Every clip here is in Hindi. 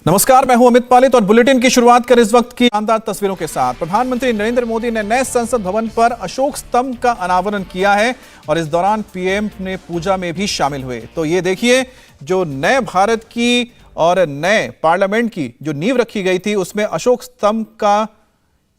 नमस्कार, मैं हूं अमित पालित और बुलेटिन की शुरुआत करें इस वक्त की शानदार तस्वीरों के साथ। प्रधानमंत्री नरेंद्र मोदी ने नए संसद भवन पर अशोक स्तंभ का अनावरण किया है और इस दौरान पीएम ने पूजा में भी शामिल हुए। तो ये देखिए, जो नए भारत की और नए पार्लियामेंट की जो नींव रखी गई थी, उसमें अशोक स्तंभ का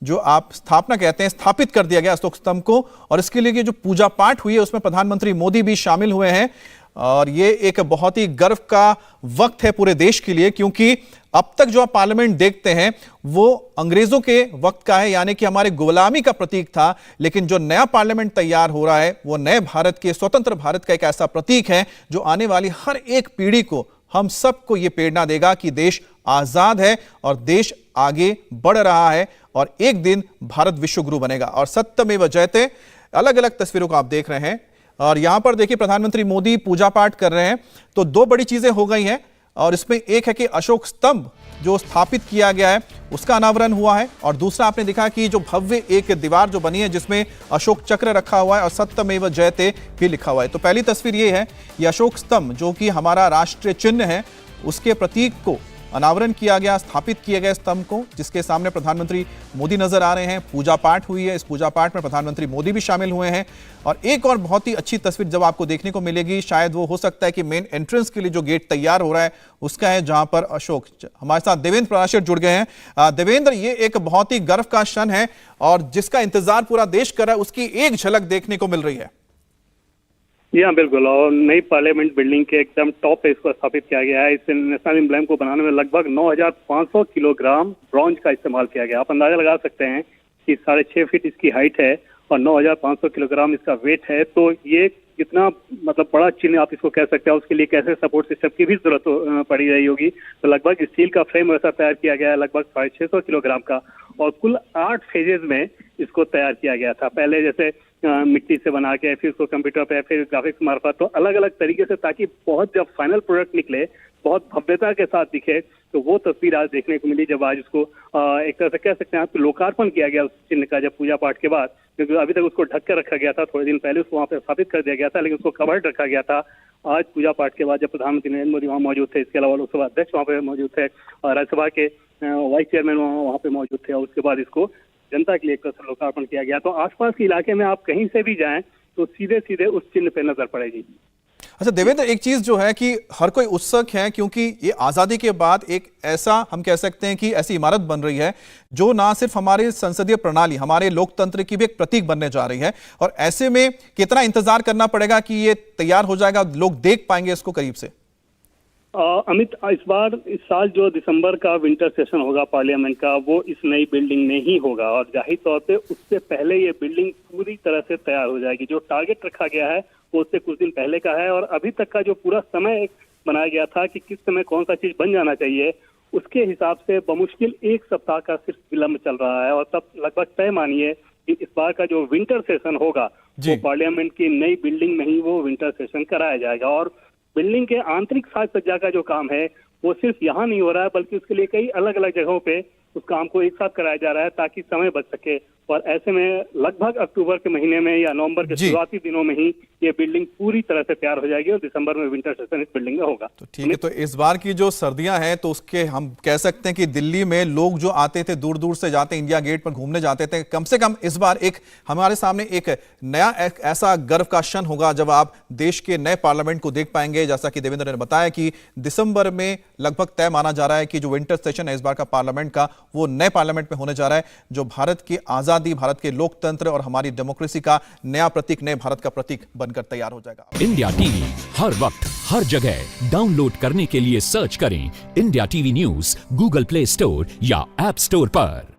जो आप स्थापना कहते हैं, स्थापित कर दिया गया अशोक स्तंभ को। और इसके लिए जो पूजा पाठ हुई है उसमें प्रधानमंत्री मोदी भी शामिल हुए हैं। और ये एक बहुत ही गर्व का वक्त है पूरे देश के लिए, क्योंकि अब तक जो आप पार्लियामेंट देखते हैं वो अंग्रेजों के वक्त का है, यानी कि हमारे गुलामी का प्रतीक था। लेकिन जो नया पार्लियामेंट तैयार हो रहा है वो नए भारत के, स्वतंत्र भारत का एक ऐसा प्रतीक है जो आने वाली हर एक पीढ़ी को, हम सबको ये प्रेरणा देगा कि देश आजाद है और देश आगे बढ़ रहा है और एक दिन भारत विश्व गुरु बनेगा। और सत्यमेव जयते, अलग अलग तस्वीरों को आप देख रहे हैं और यहां पर देखिए प्रधानमंत्री मोदी पूजा पाठ कर रहे हैं। तो दो बड़ी चीजें हो गई हैं और इसमें एक है कि अशोक स्तंभ जो स्थापित किया गया है उसका अनावरण हुआ है, और दूसरा आपने देखा कि जो भव्य एक दीवार जो बनी है जिसमें अशोक चक्र रखा हुआ है और सत्यमेव जयते भी लिखा हुआ है। तो पहली तस्वीर ये है, ये अशोक स्तंभ जो कि हमारा राष्ट्रीय चिन्ह है, उसके प्रतीक को अनावरण किया गया, स्थापित किए गए स्तंभ को, जिसके सामने प्रधानमंत्री मोदी नजर आ रहे हैं। पूजा पाठ हुई है, इस पूजा पाठ में प्रधानमंत्री मोदी भी शामिल हुए हैं। और एक और बहुत ही अच्छी तस्वीर जब आपको देखने को मिलेगी, शायद वो हो सकता है कि मेन एंट्रेंस के लिए जो गेट तैयार हो रहा है उसका है, जहां पर अशोक। हमारे साथ देवेंद्र पराशर जुड़ गए हैं। देवेंद्र, ये एक बहुत ही गर्व का क्षण है और जिसका इंतजार पूरा देश कर रहा है, उसकी एक झलक देखने को मिल रही है। जी हाँ, बिल्कुल। और नई पार्लियामेंट बिल्डिंग के एकदम टॉप पे इसको स्थापित किया गया है। इस नेशनल एम्ब्लेम को बनाने में लगभग 9,500 किलोग्राम ब्रॉन्ज का इस्तेमाल किया गया। आप अंदाजा लगा सकते हैं कि 6.5 फीट इसकी हाइट है और 9,500 किलोग्राम इसका वेट है। तो ये कितना मतलब बड़ा चिन्ह आप इसको कह सकते हैं। उसके लिए कैसे सपोर्ट सिस्टम की भी जरूरत पड़ी रही होगी। तो लगभग स्टील का फ्रेम ऐसा तैयार किया गया है, लगभग 650 किलोग्राम का, और कुल 8 फेजेज में इसको तैयार किया गया था। पहले जैसे मिट्टी से बना के, फिर उसको कंप्यूटर पे, फिर ग्राफिक्स मार्फत, तो अलग अलग तरीके से, ताकि बहुत जब फाइनल प्रोडक्ट निकले बहुत भव्यता के साथ दिखे। तो वो तस्वीर आज देखने को मिली जब आज उसको एक तरह से कह सकते हैं आप लोकार्पण किया गया उस चिन्ह का, जब पूजा पाठ के बाद। क्योंकि अभी तक उसको ढक कर रखा गया था, थोड़े दिन पहले उसको वहाँ पे स्थापित कर दिया गया था, लेकिन उसको कवर्ड रखा गया था। आज पूजा पाठ के बाद जब प्रधानमंत्री नरेंद्र मोदी वहाँ मौजूद थे, इसके अलावा लोकसभा अध्यक्ष वहाँ पे मौजूद थे और राज्यसभा के वाइस चेयरमैन वहाँ पे मौजूद थे, और उसके बाद इसको जनता के लिए एक तरह से लोकार्पण किया गया। तो आसपास के इलाके में आप कहीं से भी जाएं तो सीधे सीधे उस चिन्ह पे नजर पड़ेगी। अच्छा देवेंद्र, एक चीज जो है कि हर कोई उत्सुक है, क्योंकि ये आजादी के बाद एक ऐसा, हम कह सकते हैं कि ऐसी इमारत बन रही है जो ना सिर्फ हमारी संसदीय प्रणाली, हमारे लोकतंत्र की भी एक प्रतीक बनने जा रही है। और ऐसे में कितना इंतजार करना पड़ेगा कि ये तैयार हो जाएगा, लोग देख पाएंगे इसको करीब से? अमित, इस साल जो दिसंबर का विंटर सेशन होगा पार्लियामेंट का, वो इस नई बिल्डिंग में ही होगा। और जाहिर तौर पे उससे पहले ये बिल्डिंग पूरी तरह से तैयार हो जाएगी। जो टारगेट रखा गया है वो उससे कुछ दिन पहले का है, और अभी तक का जो पूरा समय बनाया गया था कि किस समय कौन सा चीज बन जाना चाहिए, उसके हिसाब से बमुश्किल 1 सप्ताह का सिर्फ विलंब चल रहा है। और तब लगभग तय मानिए कि इस बार का जो विंटर सेशन होगा वो पार्लियामेंट की नई बिल्डिंग में ही वो विंटर सेशन कराया जाएगा। और बिल्डिंग के आंतरिक साज सज्जा का जो काम है वो सिर्फ यहाँ नहीं हो रहा है, बल्कि उसके लिए कई अलग अलग जगहों पे उस काम को एक साथ कराया जा रहा है ताकि समय बच सके। और ऐसे में लगभग अक्टूबर के महीने में या नवंबर के शुरुआती दिनों में ही ये बिल्डिंग पूरी तरह से तैयार हो जाएगी और दिसंबर में विंटर सेशन इस बिल्डिंग में होगा। तो ठीक है, तो इस बार की जो सर्दियां हैं तो उसके हम कह सकते हैं कि दिल्ली में लोग जो आते थे, दूर दूर से जाते, इंडिया गेट पर घूमने जाते थे, कम से कम इस बार एक हमारे सामने एक नया ऐसा गर्व का क्षण होगा जब आप देश के नए पार्लियामेंट को देख पाएंगे। जैसा कि देवेंद्र ने बताया कि दिसंबर में लगभग तय माना जा रहा है कि जो विंटर सेशन है इस बार का पार्लियामेंट का, वो नए पार्लियामेंट में होने जा रहा है, जो भारत की आजादी, भारत के लोकतंत्र और हमारी डेमोक्रेसी का नया प्रतीक, नए भारत का प्रतीक बनकर तैयार हो जाएगा। इंडिया टीवी हर वक्त हर जगह डाउनलोड करने के लिए सर्च करें India TV news Google play store या ऐप स्टोर पर।